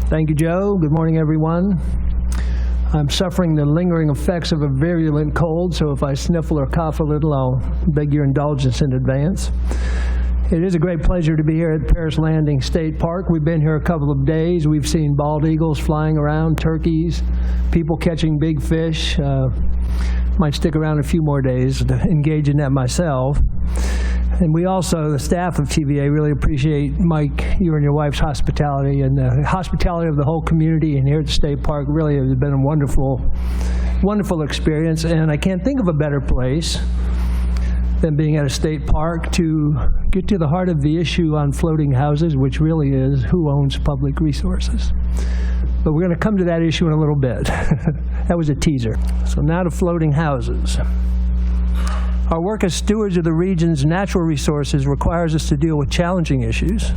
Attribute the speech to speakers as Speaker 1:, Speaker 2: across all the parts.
Speaker 1: Thank you, Joe. Good morning, everyone. I'm suffering the lingering effects of a virulent cold, so if I sniffle or cough a little, I'll beg your indulgence in advance. It is a great pleasure to be here at Paris Landing State Park. We've been here a couple of days. We've seen bald eagles flying around, turkeys, people catching big fish. Might stick around a few more days to engage in that myself. And we also, the staff of TVA, really appreciate, Mike, you and your wife's hospitality and the hospitality of the whole community. And here at the State Park really has been a wonderful, wonderful experience. And I can't think of a better place than being at a state park to get to the heart of the issue on floating houses, which really is who owns public resources. But we're going to come to that issue in a little bit. That was a teaser. So now to floating houses. Our work as stewards of the region's natural resources requires us to deal with challenging issues,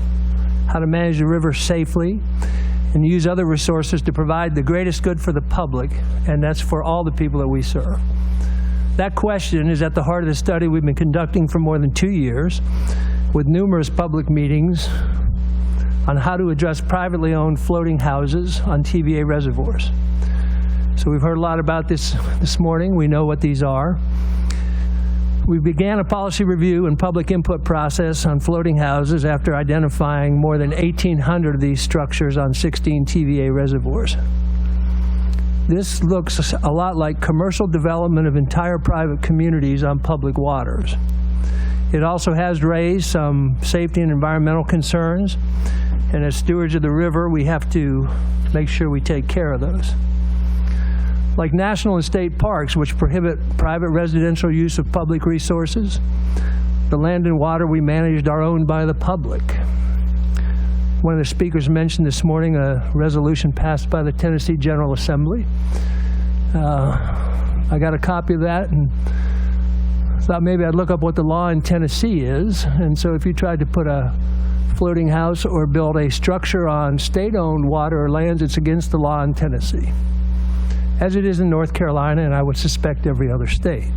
Speaker 1: how to manage the river safely, and use other resources to provide the greatest good for the public, and that's for all the people that we serve. That question is at the heart of the study we've been conducting for more than 2 years, with numerous public meetings on how to address privately owned floating houses on TVA reservoirs. So we've heard a lot about this morning. We know what these are. We began a policy review and public input process on floating houses after identifying more than 1,800 of these structures on 16 TVA reservoirs. This looks a lot like commercial development of entire private communities on public waters. It also has raised some safety and environmental concerns, and as stewards of the river, we have to make sure we take care of those. Like national and state parks, which prohibit private residential use of public resources, the land and water we managed are owned by the public. One of the speakers mentioned this morning a resolution passed by the Tennessee General Assembly. I got a copy of that and thought maybe I'd look up what the law in Tennessee is. And so if you tried to put a floating house or build a structure on state-owned water or lands, it's against the law in Tennessee, as it is in North Carolina, and I would suspect every other state.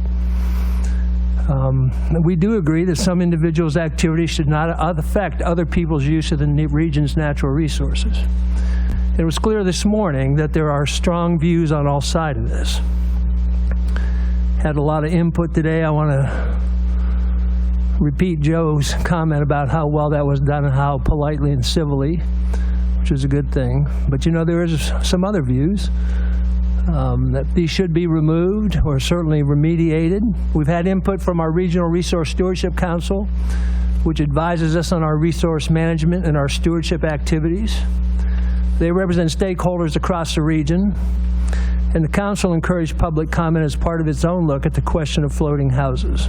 Speaker 1: We do agree that some individuals' activities should not affect other people's use of the region's natural resources. It was clear this morning that there are strong views on all sides of this. Had a lot of input today. I want to repeat Joe's comment about how well that was done and how politely and civilly, which is a good thing. But you know, there is some other views. That these should be removed or certainly remediated. We've had input from our Regional Resource Stewardship Council, which advises us on our resource management and our stewardship activities. They represent stakeholders across the region, and the council encouraged public comment as part of its own look at the question of floating houses.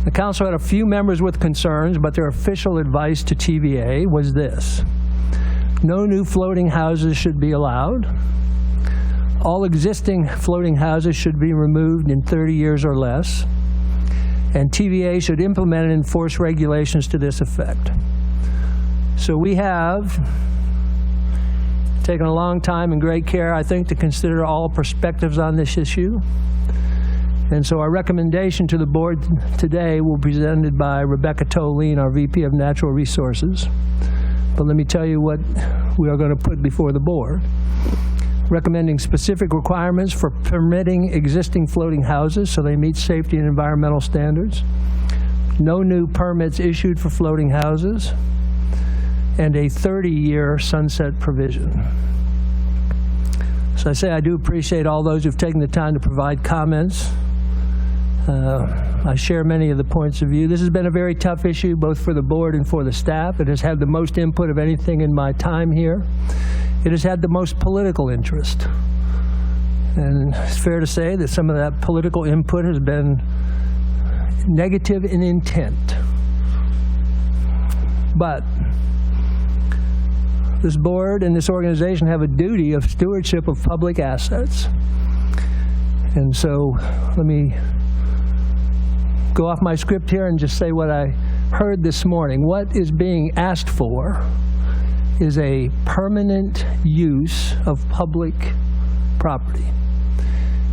Speaker 1: The council had a few members with concerns, but their official advice to TVA was this: no new floating houses should be allowed. All existing floating houses should be removed in 30 years or less, and TVA should implement and enforce regulations to this effect. So we have taken a long time and great care, I think, to consider all perspectives on this issue. And so our recommendation to the board today will be presented by Rebecca Toline, our VP of Natural Resources. But let me tell you what we are going to put before the board. Recommending specific requirements for permitting existing floating houses so they meet safety and environmental standards, no new permits issued for floating houses, and a 30-year sunset provision. So I say I do appreciate all those who've taken the time to provide comments. I share many of the points of view. This has been a very tough issue, both for the board and for the staff. It has had the most input of anything in my time here. It has had the most political interest. And it's fair to say that some of that political input has been negative in intent. But this board and this organization have a duty of stewardship of public assets. And so let me go off my script here and just say what I heard this morning. What is being asked for is a permanent use of public property.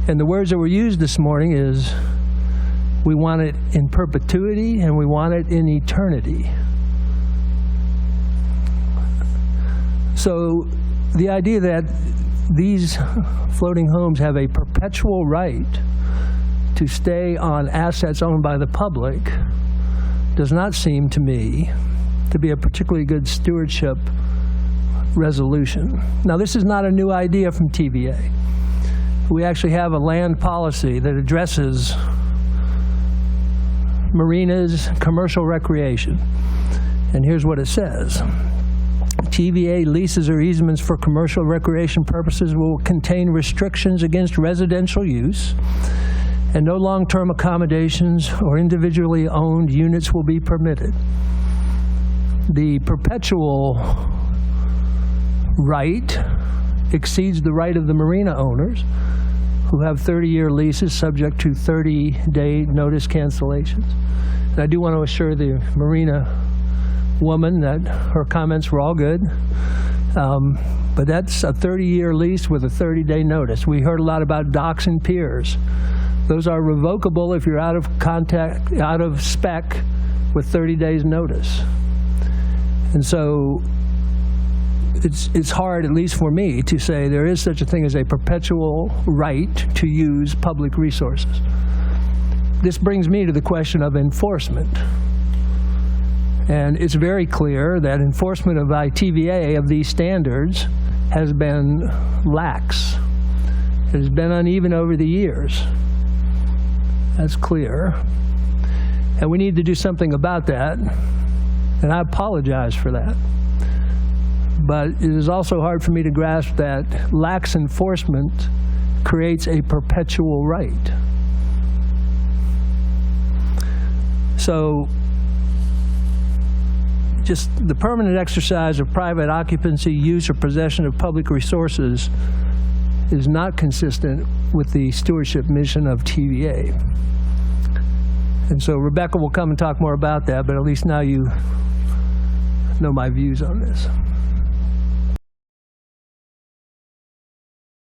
Speaker 1: And the words that were used this morning is, we want it in perpetuity and we want it in eternity. So the idea that these floating homes have a perpetual right to stay on assets owned by the public does not seem to me to be a particularly good stewardship resolution. Now, this is not a new idea from TVA. We actually have a land policy that addresses marinas, commercial recreation. And here's what it says. TVA leases or easements for commercial recreation purposes will contain restrictions against residential use, and no long-term accommodations or individually owned units will be permitted. The perpetual right exceeds the right of the marina owners, who have 30-year leases subject to 30-day notice cancellations. And I do want to assure the marina woman that her comments were all good, but that's a 30-year lease with a 30-day notice. We heard a lot about docks and piers. Those are revocable if you're out of spec with 30 days notice. And so it's hard, at least for me, to say there is such a thing as a perpetual right to use public resources. This brings me to the question of enforcement. And it's very clear that enforcement of TVA of these standards has been lax. It has been uneven over the years. That's clear. And we need to do something about that. And I apologize for that. But it is also hard for me to grasp that lax enforcement creates a perpetual right. So just the permanent exercise of private occupancy, use, or possession of public resources is not consistent with the stewardship mission of TVA. And so Rebecca will come and talk more about that, but at least now you know my views on this.